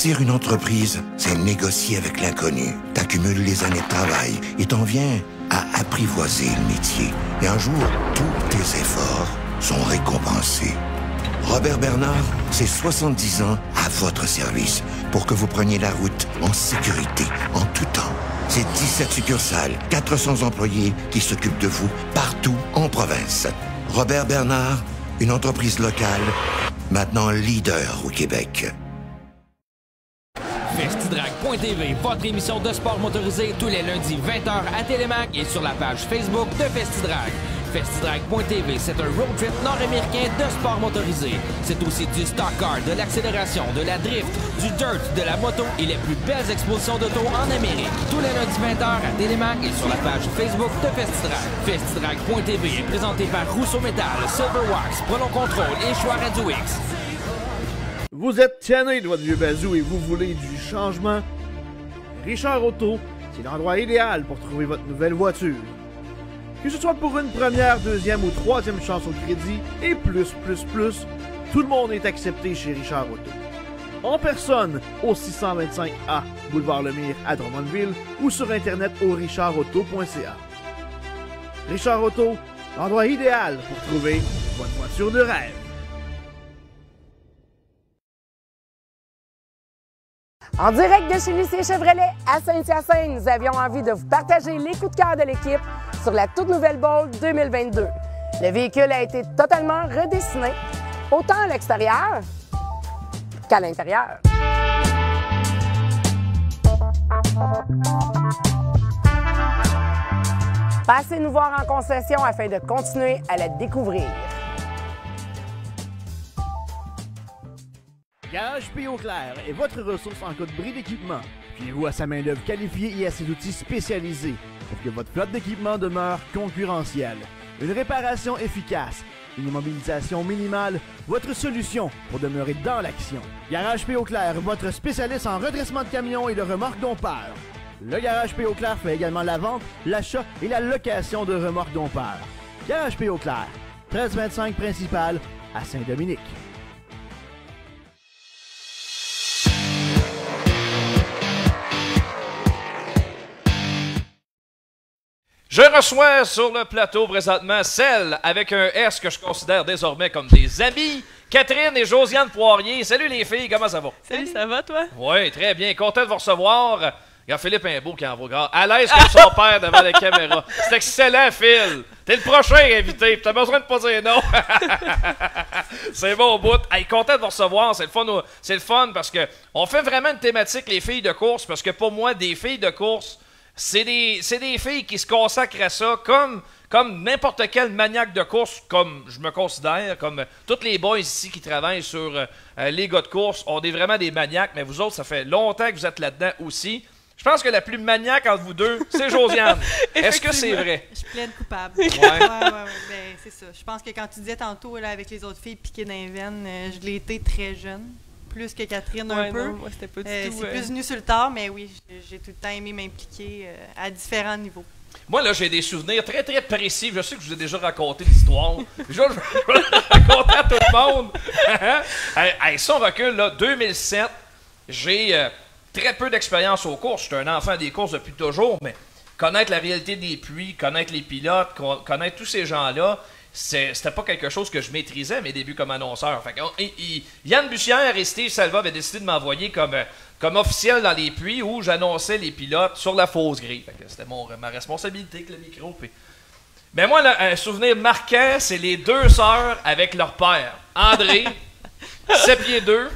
Bâtir une entreprise, c'est négocier avec l'inconnu. T'accumules les années de travail et t'en viens à apprivoiser le métier. Et un jour, tous tes efforts sont récompensés. Robert Bernard, c'est 70 ans à votre service pour que vous preniez la route en sécurité, en tout temps. C'est 17 succursales, 400 employés qui s'occupent de vous partout en province. Robert Bernard, une entreprise locale, maintenant leader au Québec. Festidrag.tv, votre émission de sport motorisé tous les lundis 20h à Télémac et sur la page Facebook de Festidrag. Festidrag.tv, c'est un road trip nord-américain de sport motorisé. C'est aussi du stock car, de l'accélération, de la drift, du dirt, de la moto et les plus belles expositions d'auto en Amérique. Tous les lundis 20h à Télémac et sur la page Facebook de Festidrag. Festidrag.tv est présenté par Rousseau Metal, Silverwax, Prono Control et Choix Radio X. Vous êtes tanné de votre vieux bazou et vous voulez du changement? Richard Auto, c'est l'endroit idéal pour trouver votre nouvelle voiture. Que ce soit pour une première, deuxième ou troisième chance au crédit et plus, tout le monde est accepté chez Richard Auto. En personne au 625A Boulevard Lemire à Drummondville ou sur internet au richardauto.ca. Richard Auto, l'endroit idéal pour trouver votre voiture de rêve. En direct de chez Lucien Chevrolet à Saint-Hyacinthe, nous avions envie de vous partager les coups de cœur de l'équipe sur la toute nouvelle Bolt 2022. Le véhicule a été totalement redessiné, autant à l'extérieur qu'à l'intérieur. Passez nous voir en concession afin de continuer à la découvrir. Garage P. Auclair est votre ressource en cas de bris d'équipement. Fiez-vous à sa main-d'œuvre qualifiée et à ses outils spécialisés pour que votre flotte d'équipement demeure concurrentielle. Une réparation efficace, une immobilisation minimale, votre solution pour demeurer dans l'action. Garage P. Auclair, votre spécialiste en redressement de camions et de remorques dompeurs. Le Garage P. Auclair fait également la vente, l'achat et la location de remorques dompeurs. Garage P. Auclair, 1325 principal à Saint-Dominique. Je reçois sur le plateau présentement celle avec un S que je considère désormais comme des amis, Catherine et Josiane Poirier. Salut les filles, comment ça va? Salut, ça va toi? Oui, très bien, content de vous recevoir. Regarde, Philippe Imbeau qui envoie gras. À l'aise comme son père devant la caméra. C'est excellent, Phil. T'es le prochain invité, t'as besoin de pas dire non. C'est bon au bout. Hey, content de vous recevoir, c'est le fun parce que on fait vraiment une thématique, les filles de course, parce que pour moi, des filles de course, c'est des filles qui se consacrent à ça comme n'importe quel maniaque de course, comme je me considère, comme tous les boys ici qui travaillent sur les gars de course, on est vraiment des maniaques, mais vous autres, ça fait longtemps que vous êtes là-dedans aussi. Je pense que la plus maniaque entre vous deux, c'est Josiane. Est-ce que c'est vrai? Je plaide coupable. Ouais. Ben, c'est ça. Je pense que quand tu disais tantôt là, avec les autres filles piquées dans les veines, je l'ai été très jeune. Plus que Catherine un peu. Non, moi, c'était pas du tout. C'est plus venu sur le tard, mais oui, j'ai tout le temps aimé m'impliquer à différents niveaux. Moi, là, j'ai des souvenirs très, très précis. Je sais que je vous ai déjà raconté l'histoire. Je vais le raconter à tout le monde. Hey, si on recule, là, 2007, j'ai très peu d'expérience aux courses. Je suis un enfant des courses depuis toujours, mais connaître la réalité des puits, connaître les pilotes, connaître tous ces gens-là, c'était pas quelque chose que je maîtrisais à mes débuts comme annonceur. Fait que, Yann Bussière et Steve Salva avaient décidé de m'envoyer comme officiel dans les puits où j'annonçais les pilotes sur la fausse grille. Fait que c'était ma responsabilité avec le micro. Puis... Mais moi, là, un souvenir marquant, c'est les deux sœurs avec leur père. André, 7 pieds 2,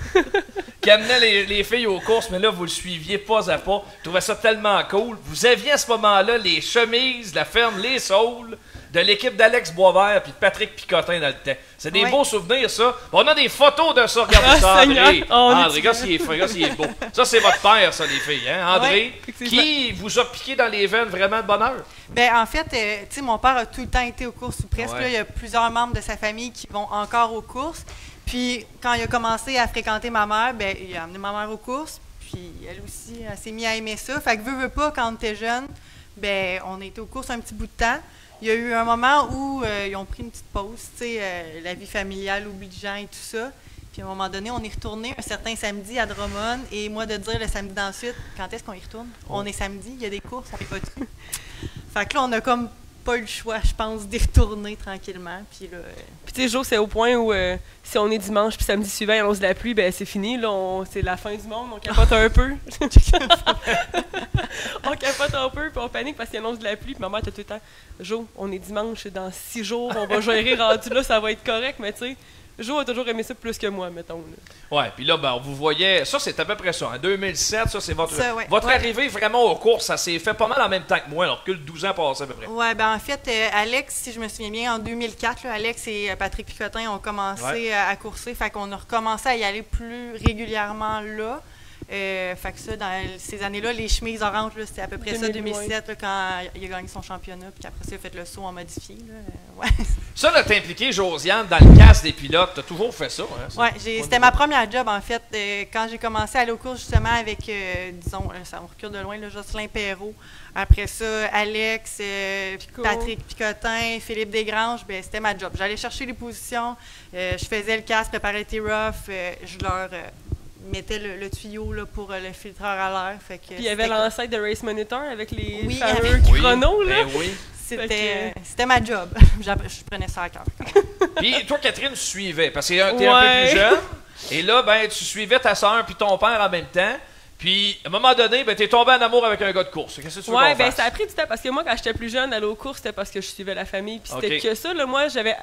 qui amenait les filles aux courses, mais là, vous le suiviez pas à pas. Je trouvais ça tellement cool. Vous aviez à ce moment-là les chemises, la ferme Les Saules, de l'équipe d'Alex Boisvert puis de Patrick Picotin dans le temps. C'est des beaux souvenirs, ça. On a des photos de ça. Regardez ça, André. André, regarde s'il est beau. Ça, c'est votre père, ça, les filles. Hein? André, qui vous a piqué dans les veines vraiment de bonheur? Ben, en fait, tu sais, mon père a tout le temps été aux courses ou presque. Là, il y a plusieurs membres de sa famille qui vont encore aux courses. Puis, quand il a commencé à fréquenter ma mère, ben, il a amené ma mère aux courses. Puis, elle aussi, elle s'est mise à aimer ça. Fait que, veux pas, quand on était jeune, ben, on a été aux courses un petit bout de temps. Il y a eu un moment où ils ont pris une petite pause, tu sais, la vie familiale obligeant et tout ça. Puis à un moment donné, on est retourné un certain samedi à Drummond, et moi de dire le samedi d'ensuite, quand est-ce qu'on y retourne? On est samedi, il y a des courses, on n'est pas dessus. Fait que là, on a comme pas eu le choix, je pense, d'y retourner tranquillement. Puis là... Puis tu sais, Jo, c'est au point où si on est dimanche puis samedi suivant, il annonce de la pluie, ben c'est fini, là, c'est la fin du monde, on capote un peu. On capote un peu, puis on panique parce qu'il annonce de la pluie, puis ma mère, t'as tout le temps, Jo, on est dimanche, dans 6 jours, on va gérer rendu là, ça va être correct, mais tu sais, Jo a toujours aimé ça plus que moi, mettons. Là. Ouais, puis là, ben, vous voyez, ça c'est à peu près ça. En 2007, ça c'est votre Ouais. arrivée vraiment aux courses, ça s'est fait pas mal en même temps que moi, alors que le 12 ans passé à peu près. Ouais, ben en fait, Alex, si je me souviens bien, en 2004, là, Alex et Patrick Picotin ont commencé à courser, fait qu'on a recommencé à y aller plus régulièrement là. Fait que ça, dans ces années-là, les chemises oranges, là, c'était à peu près 2007, ça, 2007, là, quand il a gagné son championnat, puis après ça, il a fait le saut en modifié. Là, ouais. Ça, là, t'as impliqué Josiane dans le casque des pilotes, t'as toujours fait ça, hein? Ouais, c'était ma première job, en fait, quand j'ai commencé à aller aux courses, justement, avec, disons, ça me recule de loin, là, Jocelyn Perrault. Après ça, Alex, Patrick Picotin, Philippe Desgranges, ben, c'était ma job. J'allais chercher les positions, je faisais le casque, préparais le T-Rough, je leur... mettait le tuyau là, pour le filtreur à l'air. Puis il y avait l'ancêtre de Race Monitor avec les oui, fameux chronos. Là. Ben oui. C'était ma job. Je prenais ça à cœur. Puis toi, Catherine, tu suivais, parce que t'es un peu plus jeune. Et là, ben, tu suivais ta soeur puis ton père en même temps. Puis, à un moment donné, ben, t'es tombé en amour avec un gars de course. Qu'est-ce que tu veux qu'on fasse? Ça a pris du temps parce que moi, quand j'étais plus jeune, aller aux courses, c'était parce que je suivais la famille. Puis c'était que ça, là, moi, j'avais.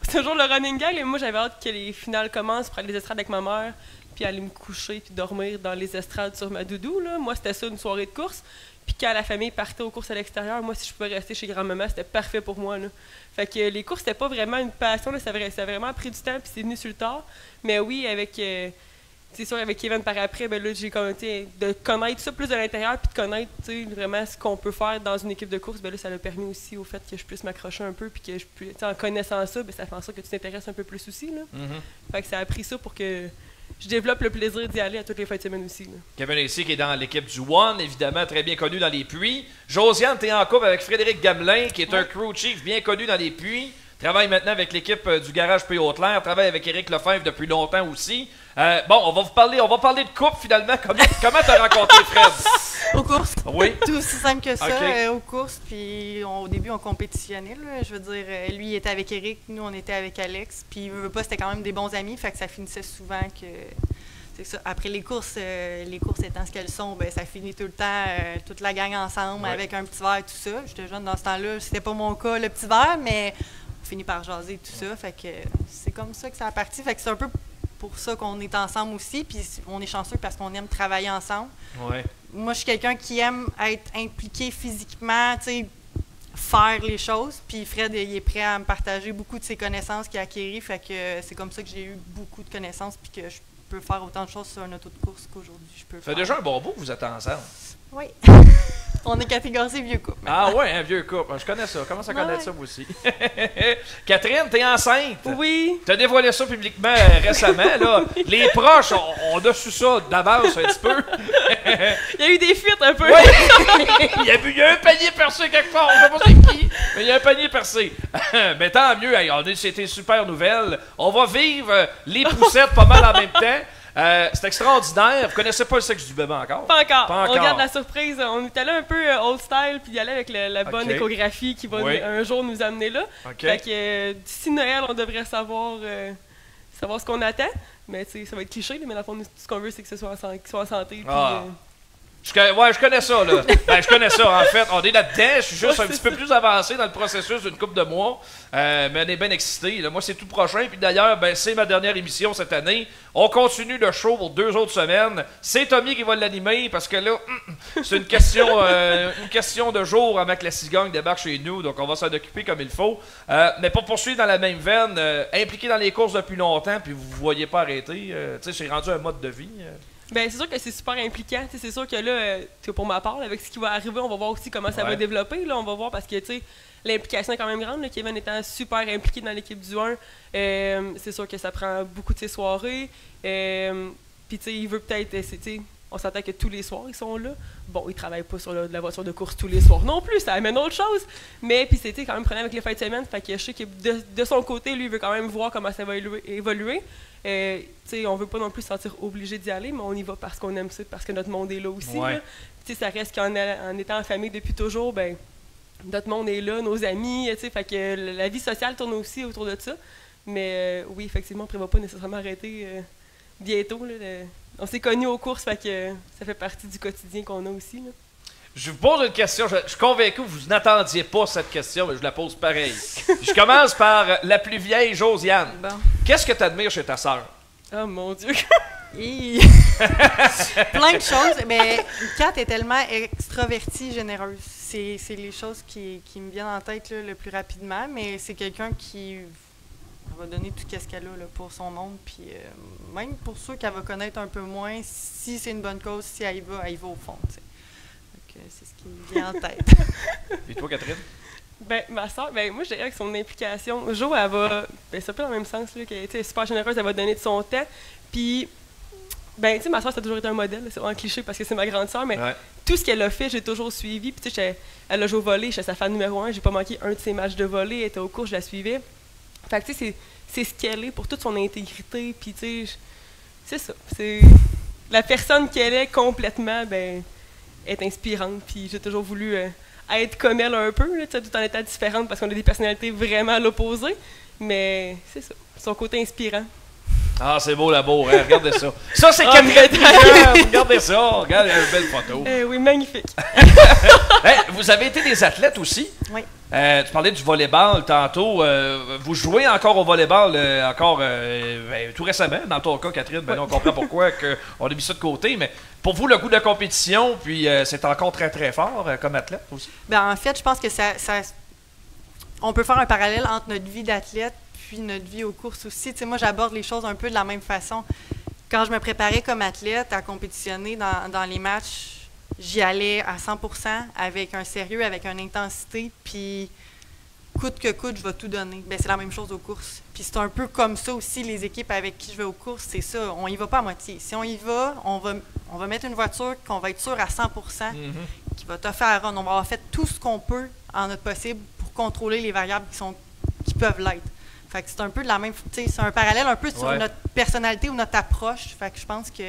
C'est toujours le running gag, et moi, j'avais hâte que les finales commencent pour aller les estrades avec ma mère, puis aller me coucher, puis dormir dans les estrades sur ma doudou. Là. Moi, c'était ça, une soirée de course. Puis quand la famille partait aux courses à l'extérieur, moi, si je pouvais rester chez grand-maman, c'était parfait pour moi. Là. Fait que les courses, c'était pas vraiment une passion. Là. Ça a vraiment pris du temps, puis c'est venu sur le tard. Mais oui, avec... c'est sûr, avec Kevin par après, ben là, j'ai commencé de connaître ça plus de l'intérieur, puis de connaître vraiment ce qu'on peut faire dans une équipe de course. Ben là, ça m'a permis aussi au fait que je puisse m'accrocher un peu, puis que je puisse, en connaissant ça, ben, ça fait en sorte que tu t'intéresses un peu plus aussi. Là. Fait que ça a pris ça pour que je développe le plaisir d'y aller à toutes les fins de semaine aussi. Là. Kevin ici qui est dans l'équipe du One, évidemment très bien connu dans les puits. Josiane, tu es en couple avec Frédéric Gamelin, qui est un crew chief bien connu dans les puits. Travaille maintenant avec l'équipe du garage P. Haute-Lair. Travaille avec Éric Lefebvre depuis longtemps aussi. Bon, on va parler de couple finalement. Comment t'as rencontré Fred? Aux courses. Oui. Tout aussi simple que ça, Okay. aux courses. Puis au début, on compétitionnait. Là. Je veux dire, lui, il était avec Éric, nous, on était avec Alex. Puis il veut pas, c'était quand même des bons amis. Fait que ça finissait souvent que... C'est ça. Après les courses étant ce qu'elles sont, ben, ça finit tout le temps, toute la gang ensemble, avec un petit verre, tout ça. J'étais jeune dans ce temps-là. C'était pas mon cas, le petit verre, mais on finit par jaser tout ça. Fait que c'est comme ça que ça a parti. Fait que c'est un peu pour ça qu'on est ensemble aussi. Puis on est chanceux parce qu'on aime travailler ensemble. Ouais. Moi, je suis quelqu'un qui aime être impliqué physiquement, tu sais, faire les choses. Puis Fred, il est prêt à me partager beaucoup de ses connaissances qu'il a acquéries. Fait que c'est comme ça que j'ai eu beaucoup de connaissances, puis que je peux faire autant de choses sur un auto de course qu'aujourd'hui je peux Ça fait faire. déjà un bon bout que vous êtes ensemble. Oui. On est catégorisé vieux couple. Ah ouais, un vieux couple. Je connais ça. Comment ça connaître ça, vous aussi? Catherine, t'es enceinte? Oui. T'as dévoilé ça publiquement récemment. Là. Les proches, on a su ça d'avance un petit peu. Il y a eu des fuites un peu. Oui. il y a un panier percé quelque part. Je sais pas c'est qui, mais il y a un panier percé. Mais tant mieux. Hey, c'était une super nouvelle. On va vivre les poussettes pas mal en même temps. C'est extraordinaire. Vous connaissez pas le sexe du bébé encore? Pas encore. Pas encore. On garde la surprise. On est allé un peu old style, puis y aller avec la bonne échographie qui va un jour nous amener là. Fait que d'ici Noël, on devrait savoir ce qu'on attend. Mais ça va être cliché, mais dans le fond, ce qu'on veut, c'est que ce soit en santé. Puis, je connais ça, là. Ben, je connais ça, en fait. On est là-dedans. Je suis juste un petit peu plus avancé dans le processus d'une couple de mois. Mais on est bien excités. Moi, c'est tout prochain. Puis d'ailleurs, ben, c'est ma dernière émission cette année. On continue le show pour 2 autres semaines. C'est Tommy qui va l'animer parce que là, c'est une question de jour avant que la cigogne débarque chez nous. Donc, on va s'en occuper comme il faut. Mais pour poursuivre dans la même veine, impliqué dans les courses depuis longtemps, puis vous ne voyez pas arrêter. C'est rendu un mode de vie. Ben, c'est sûr que c'est super impliquant. C'est sûr que là, pour ma part, avec ce qui va arriver, on va voir aussi comment ça va développer. Là, on va voir parce que l'implication est quand même grande. Là, Kevin étant super impliqué dans l'équipe du 1, c'est sûr que ça prend beaucoup de ses soirées. Puis il veut peut-être On s'entend que tous les soirs, ils sont là. Bon, ils travaillent pas sur la voiture de course tous les soirs non plus, ça amène autre chose. Mais puis c'était quand même prenant avec les fins de semaine, fait que je sais que de son côté, lui, il veut quand même voir comment ça va évoluer. On veut pas non plus se sentir obligé d'y aller, mais on y va parce qu'on aime ça, parce que notre monde est là aussi. Ouais. Là. Ça reste qu'en étant en famille depuis toujours, ben notre monde est là, nos amis, fait que la vie sociale tourne aussi autour de ça. Mais oui, effectivement, on ne prévoit pas nécessairement arrêter bientôt. Là, on s'est connus aux courses, fait que ça fait partie du quotidien qu'on a aussi. Là. Je vous pose une question. Je suis convaincu que vous n'attendiez pas cette question, mais je la pose pareil. Je commence par la plus vieille, Josiane. Bon. Qu'est-ce que tu admires chez ta sœur? Oh mon Dieu! Plein de choses, mais Kat est tellement extravertie, généreuse. C'est les choses qui me viennent en tête là, le plus rapidement, mais c'est quelqu'un qui va donner tout ce qu'elle a là, pour son monde, puis même pour ceux qu'elle va connaître un peu moins, si c'est une bonne cause, si elle y va au fond. Donc, c'est ce qui me vient en tête. Et toi, Catherine? Ben, ma soeur, moi, je dirais avec son implication, Jo, elle va, c'est un peu dans le même sens, là, qu'elle est super généreuse, elle va donner de son temps, puis, ben, tu sais, ma soeur, ça a toujours été un modèle, c'est vraiment cliché parce que c'est ma grande soeur, mais tout ce qu'elle a fait, j'ai toujours suivi, puis tu sais, elle a joué au volley, j'étais sa fan numéro 1, j'ai pas manqué un de ses matchs de volley, elle était au cours, je la suivais. Fait que, tu sais, c'est ce qu'elle est pour toute son intégrité, puis, tu sais, c'est ça. C'est la personne qu'elle est complètement, ben, est inspirante, puis j'ai toujours voulu être comme elle un peu, là, tout en étant différente, parce qu'on a des personnalités vraiment à l'opposé, mais c'est ça, son côté inspirant. Ah, c'est beau l'amour, hein? Regardez ça. Ça, c'est Catherine. Regardez ça. Regardez une belle photo. Oui, magnifique. Hey, vous avez été des athlètes aussi? Oui. Tu parlais du volleyball tantôt. Vous jouez encore au volleyball tout récemment. Dans ton cas, Catherine, on comprend pourquoi on a mis ça de côté. Mais pour vous, le goût de compétition, puis c'est encore très, très fort comme athlète aussi? Ben, en fait, je pense que ça on peut faire un parallèle entre notre vie d'athlète puis notre vie aux courses aussi. Tu sais, moi, j'aborde les choses un peu de la même façon. Quand je me préparais comme athlète à compétitionner dans les matchs, j'y allais à 100% avec un sérieux, avec une intensité, puis coûte que coûte, je vais tout donner. Bien, c'est la même chose aux courses. Puis c'est un peu comme ça aussi, les équipes avec qui je vais aux courses, c'est ça, on y va pas à moitié. Si on y va, on va mettre une voiture qu'on va être sûr à 100%, qui va te faire run. On va avoir fait tout ce qu'on peut en notre possible pour contrôler les variables qui peuvent l'être. Fait que c'est un peu de la même, tu sais, c'est un parallèle un peu sur notre personnalité ou notre approche. Fait que je pense que,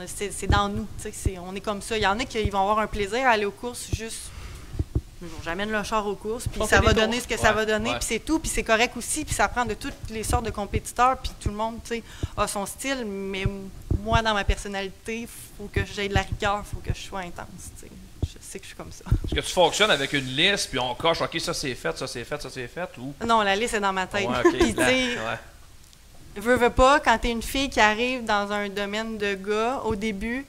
c'est dans nous, tu sais, on est comme ça. Il y en a qui vont avoir un plaisir à aller aux courses juste, j'amène le char aux courses, puis ça va donner ce que ça va donner, puis c'est tout, puis c'est correct aussi, puis ça prend de toutes les sortes de compétiteurs, puis tout le monde, tu sais, a son style, mais moi, dans ma personnalité, il faut que j'aie de la rigueur, il faut que je sois intense, tu sais. Je sais que je suis comme ça. Est-ce que tu fonctionnes avec une liste, puis on coche, OK, ça c'est fait, ça c'est fait, ça c'est fait, ou? Non, la liste est dans ma tête. Ouais, okay. Puis, tu sais, veux pas, quand t'es une fille qui arrive dans un domaine de gars, au début,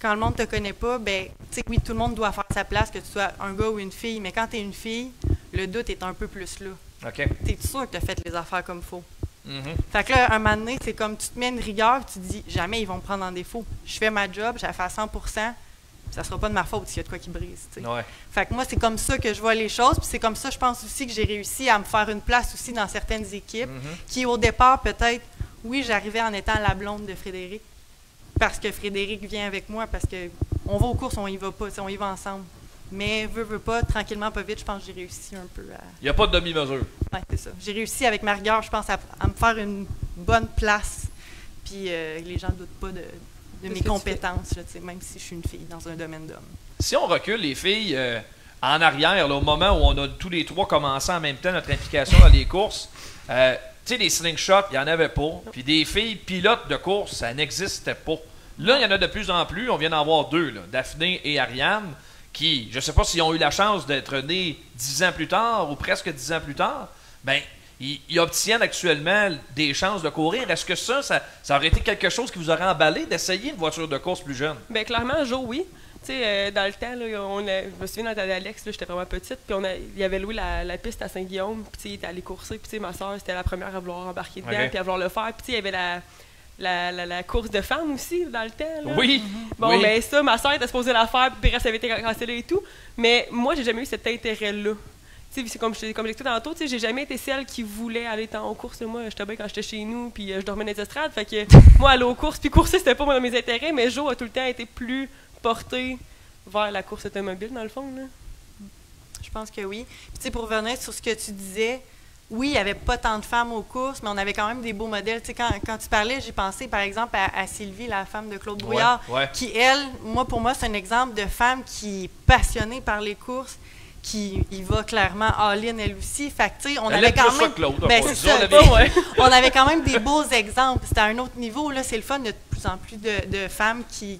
quand le monde te connaît pas, ben, tu sais, oui, tout le monde doit faire sa place, que tu sois un gars ou une fille, mais quand t'es une fille, le doute est un peu plus là. OK. T'es sûr que t'as fait les affaires comme il faut. Fait que là, un moment donné, c'est comme tu te mets une rigueur, tu te dis, jamais ils vont me prendre en défaut. Je fais ma job, j'ai fait à 100%. Ça sera pas de ma faute s'il y a de quoi qui brise. Fait que moi, c'est comme ça que je vois les choses. Puis c'est comme ça, je pense aussi que j'ai réussi à me faire une place aussi dans certaines équipes qui, au départ, peut-être, oui, j'arrivais en étant la blonde de Frédéric. Parce que Frédéric vient avec moi, parce que on va aux courses, on y va pas, on y va ensemble. Mais veux pas, tranquillement, pas vite, je pense que j'ai réussi un peu à... Il n'y a pas de demi-mesure. Oui, c'est ça. J'ai réussi avec ma rigueur, je pense, à me faire une bonne place. Puis les gens ne doutent pas de mes compétences, là, même si je suis une fille dans un domaine d'homme. Si on recule les filles en arrière, là, au moment où on a tous les trois commencé en même temps notre implication dans les courses, tu sais, des slingshots, il n'y en avait pas. Puis des filles pilotes de course, ça n'existait pas. Là, il y en a de plus en plus. On vient d'en voir deux, là, Daphné et Ariane, qui, je ne sais pas s'ils ont eu la chance d'être nés 10 ans plus tard ou presque 10 ans plus tard, bien, ils obtiennent actuellement des chances de courir. Est-ce que ça aurait été quelque chose qui vous aurait emballé d'essayer une voiture de course plus jeune? Bien, clairement, Jo, oui. Tu sais, dans le temps, là, je me souviens d'Alex, j'étais vraiment petite, puis il avait loué la piste à Saint-Guillaume, puis il était allé courser, puis ma soeur, c'était la première à vouloir embarquer dedans, puis à vouloir le faire. Puis il y avait la course de femmes aussi, dans le temps. Là. Oui! Bon, ben ça, ma soeur était supposée la faire, puis bref, ça avait été cancellé et tout. Mais moi, j'ai jamais eu cet intérêt-là. c'est comme j'expliquais tantôt, j'ai jamais été celle qui voulait aller aux courses. Moi, j'étais bien quand j'étais chez nous, puis je dormais dans les estrades. Fait que moi, aller aux courses, puis courser, c'était pas dans mes intérêts, mais Jo a tout le temps été plus porté vers la course automobile, dans le fond. Là. Je pense que oui. Puis, pour revenir sur ce que tu disais, oui, il n'y avait pas tant de femmes aux courses, mais on avait quand même des beaux modèles. Quand tu parlais, j'ai pensé, par exemple, à Sylvie, la femme de Claude Brouillard, qui, elle, pour moi, c'est un exemple de femme qui est passionnée par les courses, qui y va clairement all-in, elle aussi. Fait que, tu sais, on avait quand même... On avait quand même des beaux exemples. C'était à un autre niveau. Là, c'est le fun de plus en plus de femmes qui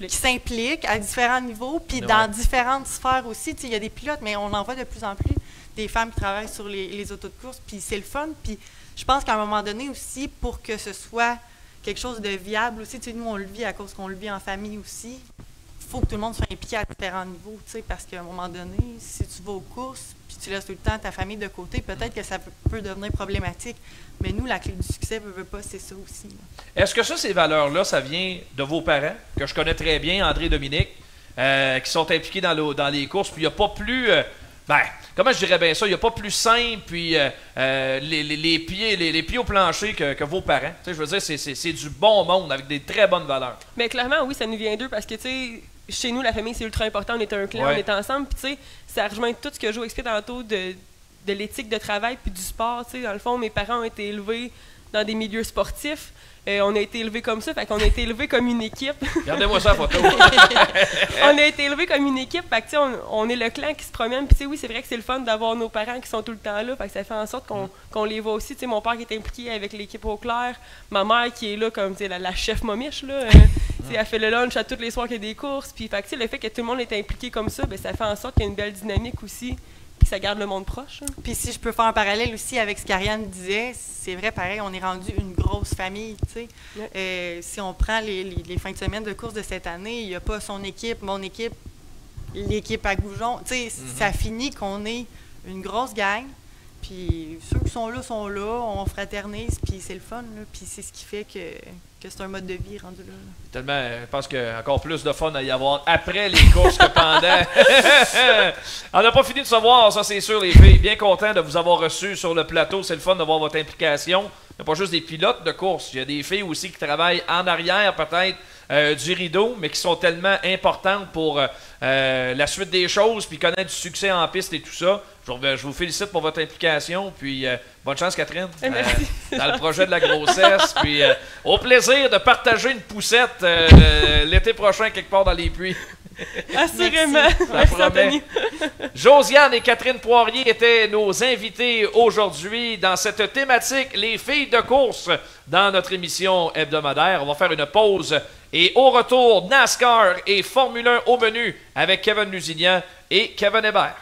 s'impliquent à différents niveaux, puis dans différentes sphères aussi. Il y a des pilotes, mais on en voit de plus en plus des femmes qui travaillent sur les autos de course, puis c'est le fun. Puis je pense qu'à un moment donné aussi, pour que ce soit quelque chose de viable aussi, nous, on le vit à cause qu'on le vit en famille aussi, il faut que tout le monde soit impliqué à différents niveaux, parce qu'à un moment donné, si tu vas aux courses, puis tu laisses tout le temps ta famille de côté, peut-être que ça peut devenir problématique. Mais nous, la clé du succès, veut pas, c'est ça aussi. Là. Est-ce que ces valeurs-là, ça vient de vos parents, que je connais très bien, André et Dominique, qui sont impliqués dans les courses, puis il n'y a pas plus... comment je dirais bien ça? Il n'y a pas plus simple, puis les pieds au plancher que vos parents. Je veux dire, c'est du bon monde, avec des très bonnes valeurs. Mais clairement, oui, ça nous vient d'eux, parce que, tu sais, chez nous, la famille, c'est ultra important. On est un clan, on est ensemble, puis tu sais, ça rejoint tout ce que Jo expliquait tantôt de l'éthique de travail puis du sport. Tu sais, dans le fond, mes parents ont été élevés dans des milieux sportifs. On a été élevés comme ça, fait qu'on a été élevés comme une équipe. Regardez-moi ça, photo. On a été élevés comme une équipe, fait que, tu sais, on est le clan qui se promène. Puis, tu sais, oui, c'est vrai que c'est le fun d'avoir nos parents qui sont tout le temps là, fait que ça fait en sorte qu'on les voit aussi. Tu sais, mon père qui est impliqué avec l'équipe au clair, ma mère qui est là comme, tu sais, la chef momiche, là. Elle fait le lunch à tous les soirs qu'il y a des courses. Puis, fait que, tu sais, le fait que tout le monde est impliqué comme ça, ben, ça fait en sorte qu'il y a une belle dynamique aussi. Puis ça garde le monde proche. Hein. Puis si je peux faire un parallèle aussi avec ce qu'Ariane disait, c'est vrai, pareil, on est rendu une grosse famille, tu sais. Si on prend les fins de semaine de course de cette année, il n'y a pas son équipe, mon équipe, l'équipe à Goujon. Tu sais, ça finit qu'on est une grosse gang. Puis ceux qui sont là, on fraternise, puis c'est le fun, là. Puis c'est ce qui fait que c'est un mode de vie rendu là. Tellement, je pense qu'il y a encore plus de fun à y avoir après les courses que pendant. On n'a pas fini de savoir, ça c'est sûr, les filles. Bien content de vous avoir reçus sur le plateau. C'est le fun de voir votre implication. Il n'y a pas juste des pilotes de course. Il y a des filles aussi qui travaillent en arrière, peut-être, du rideau, mais qui sont tellement importantes pour la suite des choses, puis connaître du succès en piste et tout ça. Je vous félicite pour votre implication, puis bonne chance, Catherine, dans le projet de la grossesse. Puis au plaisir de partager une poussette l'été prochain quelque part dans les puits. Assurément. Merci, Josiane et Catherine Poirier étaient nos invités aujourd'hui dans cette thématique, les filles de course, dans notre émission hebdomadaire. On va faire une pause et au retour, NASCAR et Formule 1 au menu avec Kevin Lusignan et Kevin Hébert.